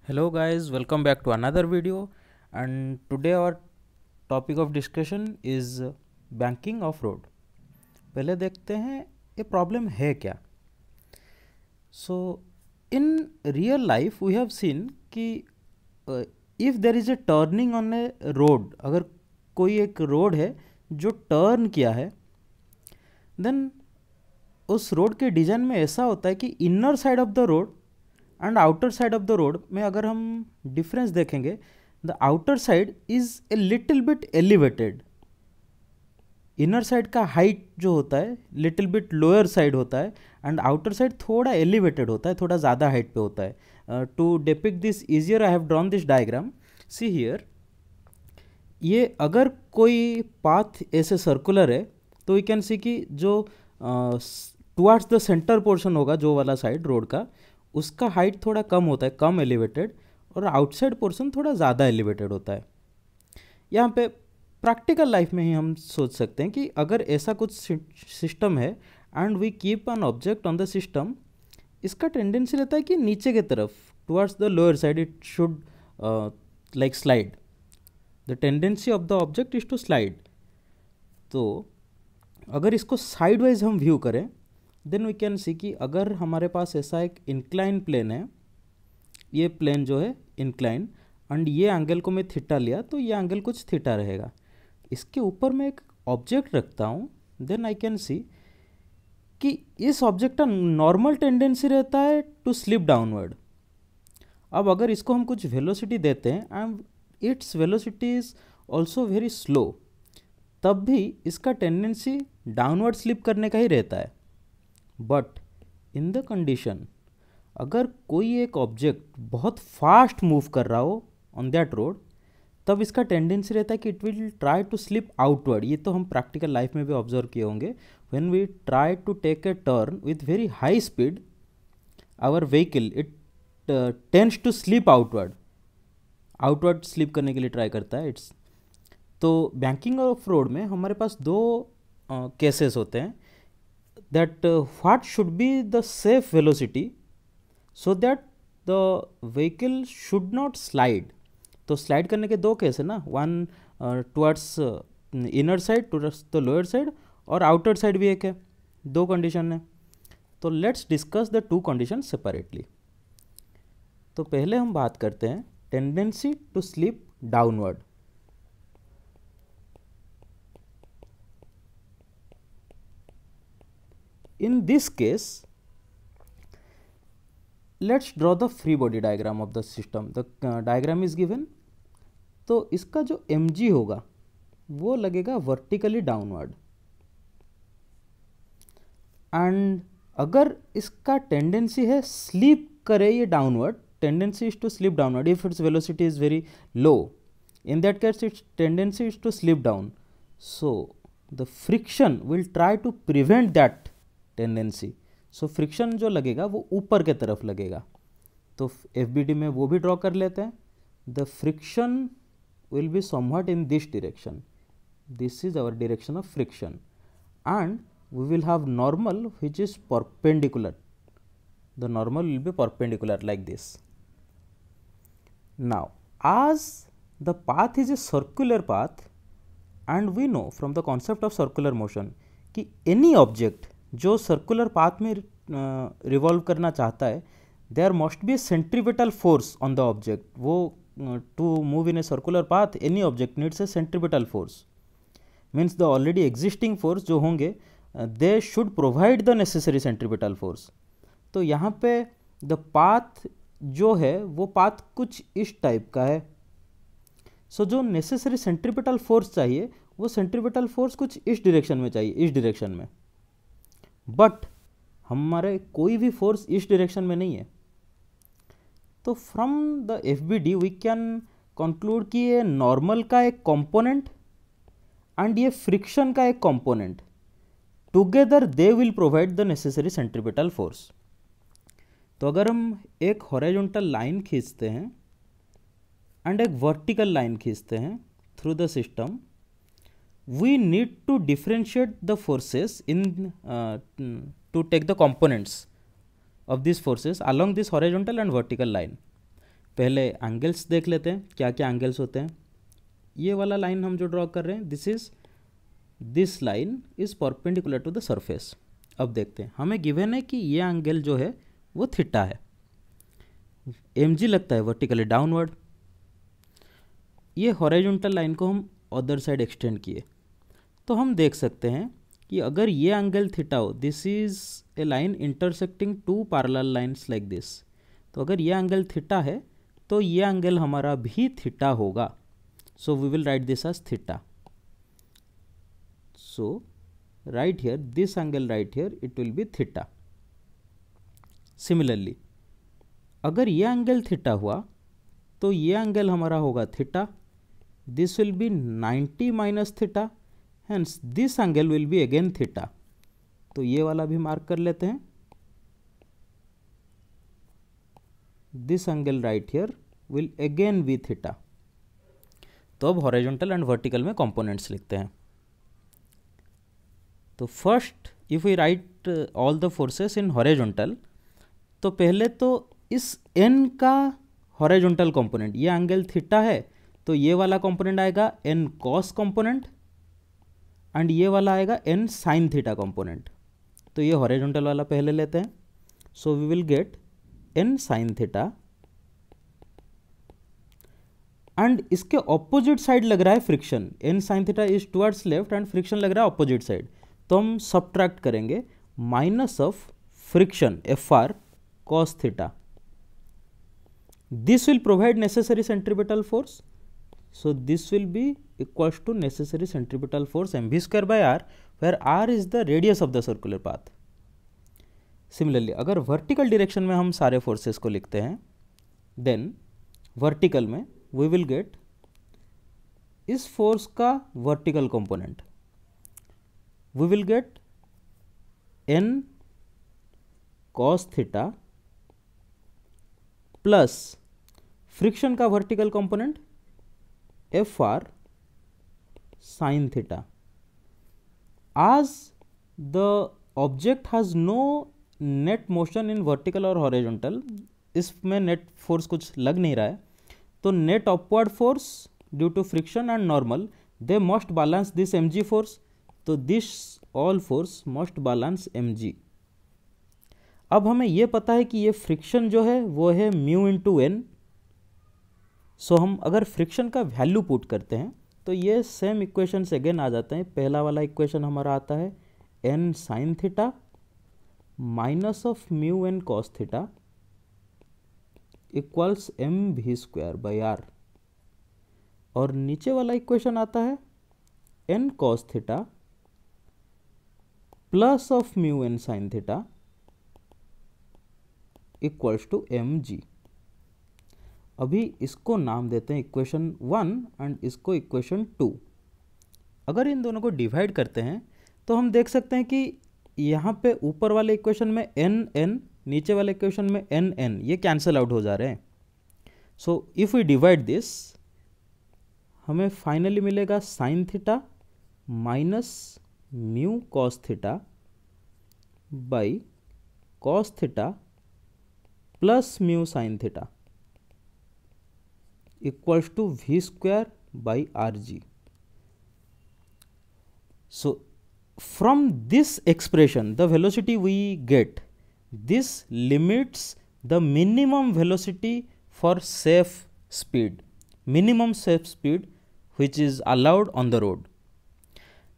Hello guys, welcome back to another video, and today our topic of discussion is banking of road. पहले देखते हैं ये problem है क्या. So in real life we have seen कि if there is a turning on a road, अगर कोई एक रोड है जो टर्न किया है, देन उस रोड के डिज़ाइन में ऐसा होता है कि inner side of the road and outer side of the road में अगर हम डिफरेंस देखेंगे, the outer side is a little bit elevated. Inner side का हाइट जो होता है लिटिल बिट लोअर साइड होता है एंड आउटर साइड थोड़ा एलिवेटेड होता है, थोड़ा ज़्यादा हाइट पे होता है. To depict this easier I have drawn this diagram. See here, ये अगर कोई पाथ ऐसे सर्कुलर है तो वी कैन सी कि जो टुवार्ड्स द सेंटर पोर्शन होगा, जो वाला साइड रोड का, उसका हाइट थोड़ा कम होता है, कम एलिवेटेड, और आउटसाइड पोर्शन थोड़ा ज़्यादा एलिवेटेड होता है. यहाँ पे प्रैक्टिकल लाइफ में ही हम सोच सकते हैं कि अगर ऐसा कुछ सिस्टम है and we keep an object on the system, इसका टेंडेंसी रहता है कि नीचे की तरफ towards the lower side it should like slide. The tendency of the object is to slide. तो अगर इसको साइड वाइज हम व्यू करें, देन वी कैन सी कि अगर हमारे पास ऐसा एक इंक्लाइन प्लेन है, ये प्लेन जो है इंक्लाइन, एंड ये एंगल को मैं थीटा लिया तो ये एंगल कुछ थीटा रहेगा. इसके ऊपर मैं एक ऑब्जेक्ट रखता हूँ, देन आई कैन सी कि इस ऑब्जेक्ट का नॉर्मल टेंडेंसी रहता है टू स्लिप डाउनवर्ड. अब अगर इसको हम कुछ वेलोसिटी देते हैं and it's velocity is also very slow, तब भी इसका टेंडेंसी डाउनवर्ड स्लिप करने का ही रहता है. बट इन द कंडीशन, अगर कोई एक ऑब्जेक्ट बहुत फास्ट मूव कर रहा हो ऑन दैट रोड, तब इसका टेंडेंसी रहता है कि it will try to slip outward. ये तो हम प्रैक्टिकल लाइफ में भी ऑब्जर्व किए होंगे. When we try to take a turn with very high speed, our vehicle it tends to slip outward. Outward slip करने के लिए ट्राई करता है. इट्स तो बैंकिंग ऑफ रोड में हमारे पास दो केसेस होते हैं, that what should be the safe velocity so that the vehicle should not slide. तो स्लाइड करने के दो केस है ना, one towards inner side, towards the lower side, और आउटर साइड भी एक है. दो कंडीशन है. तो let's discuss the two condition separately. तो पहले हम बात करते हैं tendency to slip downward. In this case, let's draw the free body diagram of the system. The diagram is given. तो इसका जो mg होगा वो लगेगा वर्टिकली डाउनवर्ड, एंड अगर इसका टेंडेंसी है स्लीप करे ये downward, tendency is to slip downward if its velocity is very low. In that case its tendency is to slip down. So the friction will try to prevent that tendency. So friction जो लगेगा वो ऊपर के तरफ लगेगा. तो FBD में वो भी ड्रॉ कर लेते हैं. The friction will be somewhat in this direction. This is our direction of friction, and we will have normal which is perpendicular. The normal will be perpendicular like this. Now as the path is a circular path, and we know from the concept of circular motion कि any object जो circular path में revolve करना चाहता है, there must be a centripetal force on the object. वो to move in a circular path, any object needs a centripetal force. Means the already existing force जो होंगे, they should provide the necessary centripetal force. तो यहाँ पे the path जो है वो path कुछ इस टाइप का है. सो जो नेसेसरी सेंट्रीपिटल फोर्स चाहिए वो सेंट्रीपिटल फोर्स कुछ इस डायरेक्शन में चाहिए, इस डायरेक्शन में. बट हमारे कोई भी फोर्स इस डायरेक्शन में नहीं है. तो from the FBD we can conclude कि ये नॉर्मल का एक कंपोनेंट एंड ये फ्रिक्शन का एक component, together they will provide the necessary centripetal force. तो अगर हम एक हॉरिजॉन्टल लाइन खींचते हैं एंड एक वर्टिकल लाइन खींचते हैं through the system, we need to differentiate the forces in to take the components of these forces along this horizontal and vertical line. पहले एंगल्स देख लेते हैं, क्या क्या एंगल्स होते हैं। ये वाला लाइन हम जो ड्रॉ कर रहे हैं, this line is perpendicular to the surface. अब देखते हैं, हमें गिवन है कि ये एंगल जो है वो थीटा है, mg लगता है वर्टिकली डाउनवर्ड। ये हॉरिजॉन्टल लाइन को हम अदर साइड एक्सटेंड किए, तो हम देख सकते हैं कि अगर ये एंगल थीटा हो, this is a line intersecting two parallel lines like this, तो अगर ये एंगल थीटा है तो ये एंगल हमारा भी थीटा होगा। So we will write this as theta. So right here this angle, right here it will be theta. Similarly अगर ये एंगल थीटा हुआ तो ये एंगल हमारा होगा theta, this will be 90 minus theta, hence this angle will be again theta. तो ये वाला भी मार्क कर लेते हैं, this angle right here will again be theta. तो अब हॉरिजॉन्टल एंड वर्टिकल में कंपोनेंट्स लिखते हैं। तो first if we write all the forces in horizontal, तो पहले तो इस n का हॉरिजॉन्टल कंपोनेंट, ये एंगल थीटा है तो ये वाला कंपोनेंट आएगा n cos कंपोनेंट, एंड ये वाला आएगा n sin थीटा कंपोनेंट। तो ये हॉरिजॉन्टल वाला पहले लेते हैं। So we will get n sin theta, and इसके ऑपोजिट साइड लग रहा है friction, n sin theta is towards left and friction लग रहा है ऑपोजिट साइड, तो हम सब्ट्रैक्ट करेंगे minus of friction Fr cos theta. This will provide necessary centripetal force. So this will be equals to necessary centripetal force mv square by r, where r is the radius of the circular path. Similarly, अगर vertical direction में हम सारे forces को लिखते हैं, then vertical में we will get इस force का vertical component, we will get n cos theta plus friction का vertical component Fr sin theta. As the object has no net motion in vertical और horizontal, इसमें net force कुछ लग नहीं रहा है, तो net upward force due to friction and normal they must balance this mg force, तो this all force must balance mg। अब हमें यह पता है कि ये फ्रिक्शन जो है वो है म्यू इंटू एन। सो हम अगर फ्रिक्शन का वैल्यू पुट करते हैं तो ये सेम इक्वेशन से अगेन आ जाते हैं। पहला वाला इक्वेशन हमारा आता है n sine theta minus of mu n cos theta equals m v square by r, और नीचे वाला इक्वेशन आता है n cos theta plus of mu n sine theta equals to mg। अभी इसको नाम देते हैं इक्वेशन 1 एंड इसको इक्वेशन 2। अगर इन दोनों को डिवाइड करते हैं तो हम देख सकते हैं कि यहाँ पे ऊपर वाले इक्वेशन में n, नीचे वाले इक्वेशन में n, ये कैंसिल आउट हो जा रहे हैं। So if we divide this, हमें फाइनली मिलेगा sine theta minus mu cos theta by cos theta plus mu sine theta equals to v square by r g. So from this expression the velocity v get, this limits the minimum velocity for safe speed, minimum safe speed which is allowed on the road.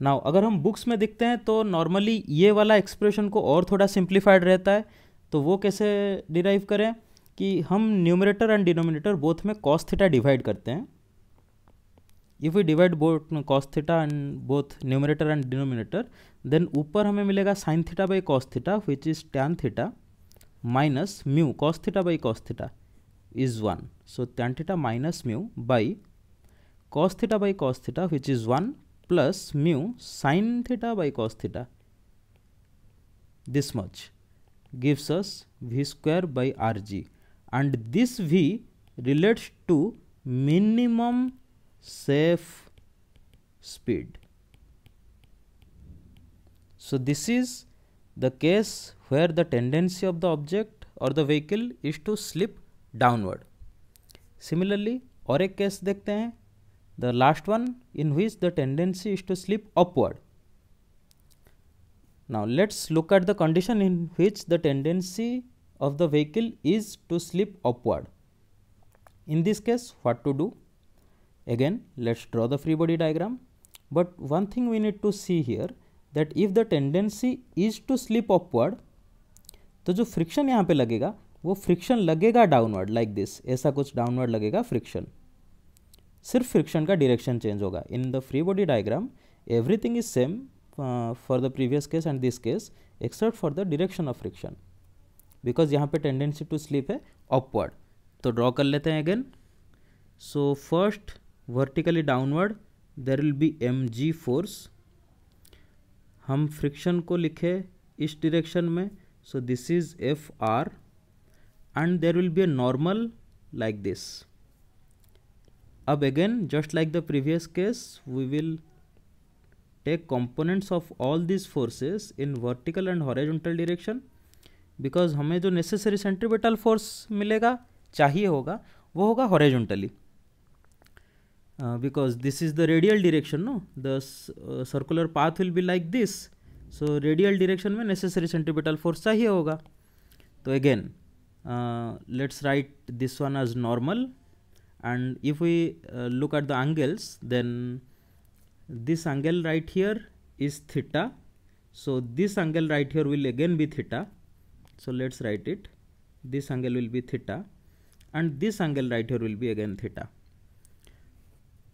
Now अगर हम books में देखते हैं तो normally ये वाला expression को और थोड़ा सिंप्लीफाइड रहता है, तो वो कैसे डिराइव करें कि हम न्यूमरेटर एंड डिनोमिनेटर बोथ में कॉस थीटा डिवाइड करते हैं। If we divide both cos theta and both numerator and denominator, then ऊपर हमें मिलेगा sine theta by cos theta which is tan theta minus mu cos theta by cos theta is 1, so tan theta minus mu by cos theta by cos theta which is 1 plus mu sine theta by cos theta, this much gives us v square by rg, and this v relates to minimum safe speed. So this is the case where the tendency of the object or the vehicle is to slip downward. Similarly और एक case देखते हैं, the last one in which the tendency is to slip upward. Now let's look at the condition in which the tendency of the vehicle is to slip upward. In this case, what to do? Again, let's draw the free body diagram. But one thing we need to see here, that if the tendency is to slip upward, तो जो friction यहाँ पे लगेगा वो friction लगेगा downward like this, ऐसा कुछ downward लगेगा फ्रिक्शन. सिर्फ फ्रिक्शन का डायरेक्शन चेंज होगा. In the free body diagram everything is same for the previous case and this case except for the direction of friction, because यहाँ पे tendency to slip है upward. तो draw कर लेते हैं again. So first vertically downward there will be mg force. हम friction को लिखे इस डायरेक्शन में, so this is Fr and there will be a normal like this. अब again just like the previous case we will take components of all these forces in vertical and horizontal direction, because हमें जो necessary centripetal force मिलेगा चाहिए होगा वो होगा horizontally, because this is the radial direction, no, the circular path will be like this, so radial direction में necessary centripetal force चाहिए होगा. तो again let's write this one as normal, and if we look at the angles, then this angle right here is theta, so this angle right here will again be theta, so let's write it. This angle will be theta and this angle right here will be again theta.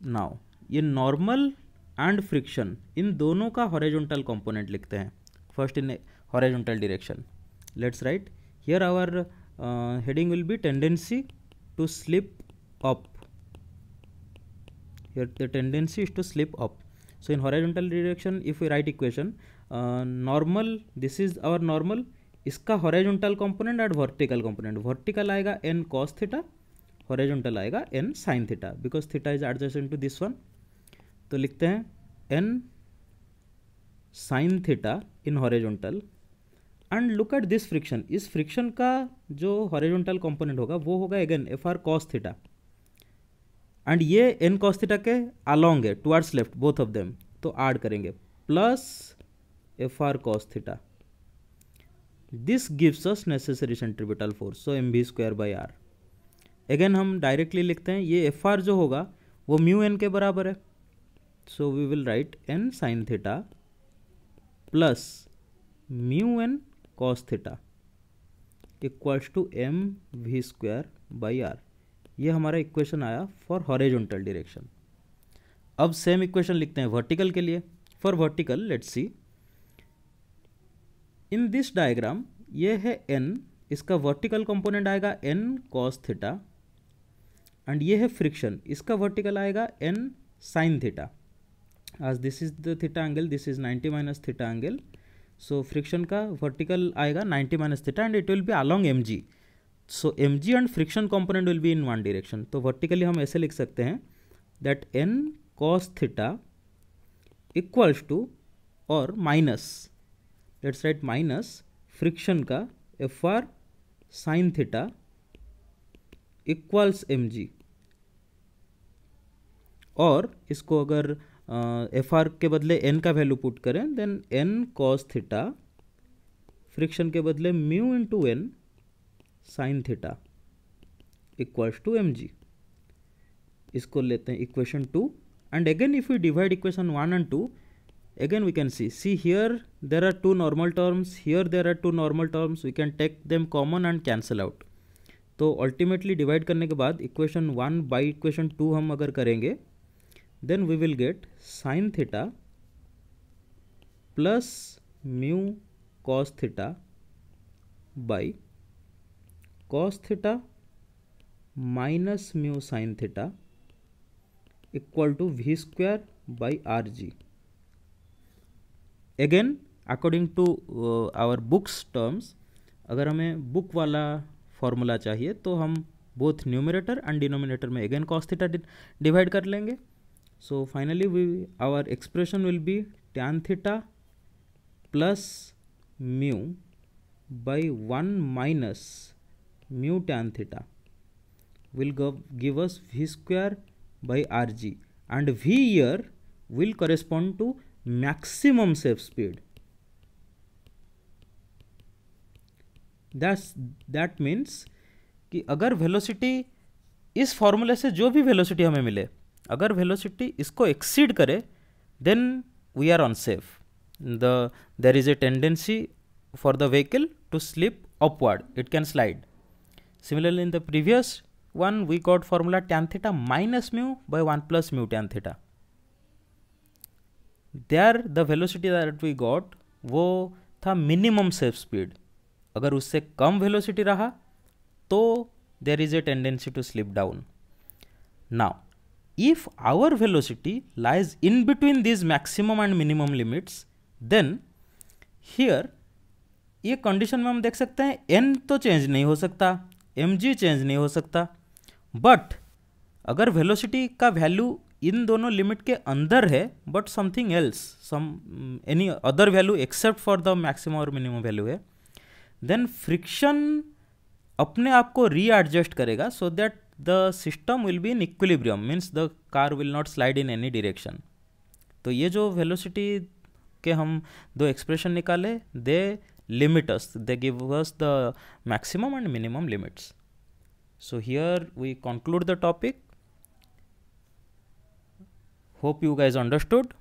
Now in normal and friction इन दोनों का horizontal component लिखते हैं. First in horizontal direction, let's write here our heading will be tendency to slip up. Here the tendency is to slip up. So in horizontal direction if we write equation, normal, this is our normal, इसका horizontal component and vertical component. Vertical आएगा n cos theta, horizontal आएगा n sin theta, because theta is adjacent to this one. तो लिखते हैं n sin theta in horizontal. And look at this friction. इस friction का जो horizontal component होगा वो होगा again Fr cos theta, and ये n cos थीटा के अलोंग है, towards left both of them, तो ऐड करेंगे plus Fr cos theta. This gives us necessary centripetal force, so mv square by r. Again हम directly लिखते हैं ये Fr जो होगा वो म्यू n के बराबर है, so we will write n sin theta plus mu n cos theta equals to m v square by r. ये हमारा इक्वेशन आया फॉर हॉरिजॉन्टल डायरेक्शन. अब सेम इक्वेशन लिखते हैं वर्टिकल के लिए. For vertical let's see, in this diagram ये है n, इसका वर्टिकल कंपोनेंट आएगा n cos थीटा, एंड ये है फ्रिक्शन, इसका वर्टिकल आएगा n sin थीटा. आज this is the theta angle, this is 90 minus theta angle, so friction का वर्टिकल आएगा 90 minus theta and it will be along mg. So mg and friction component will be in one direction. तो vertically हम ऐसे लिख सकते हैं that n cos theta equals to और minus, let's write minus friction का Fr sin theta equals mg, और इसको अगर Fr के बदले n का वैल्यू पुट करें then n cos theta friction के बदले mu into n sine theta equals to mg. इसको लेते हैं equation 2, and again if we divide equation 1 and 2, again we can see here there are two normal terms, here there are two normal terms, we can take them common and cancel out. तो ultimately divide करने के बाद equation 1 by equation 2 हम अगर करेंगे then we will get sin theta plus mu cos theta by cos theta minus mu sin theta equal to v square by rg. Again according to our books terms, अगर हमें book वाला formula चाहिए तो हम both numerator and denominator में again cos theta divide कर लेंगे. So finally our expression will be tan theta plus mu by 1 minus mu tan theta will give us v square by rg, and v here will correspond to maximum safe speed. That means कि अगर velocity इस फॉर्मूले से जो भी velocity हमें मिले, अगर वेलोसिटी इसको एक्सीड करे, then we are unsafe. There is a tendency for the vehicle to slip upward. It can slide. Similarly, in the previous one, we got formula tan theta minus mu by 1 plus mu tan theta. There the velocity that we got वो था minimum safe speed. अगर उससे कम velocity रहा तो there is a tendency to slip down. Now, if our velocity lies in between these maximum and minimum limits, then here ये condition में हम देख सकते हैं n तो चेंज नहीं हो सकता, mg चेंज नहीं हो सकता, बट अगर वेलोसिटी का वैल्यू इन दोनों लिमिट के अंदर है but something else, some any other value except for the maximum और मिनिमम वैल्यू है, देन फ्रिक्शन अपने आप को रीएडजस्ट करेगा so that the system will be in equilibrium, means the car will not slide in any direction. तो ये जो velocity के हम दो एक्सप्रेशन निकाले, they limit us, they give us the maximum and minimum limits. So here we conclude the topic. Hope you guys understood.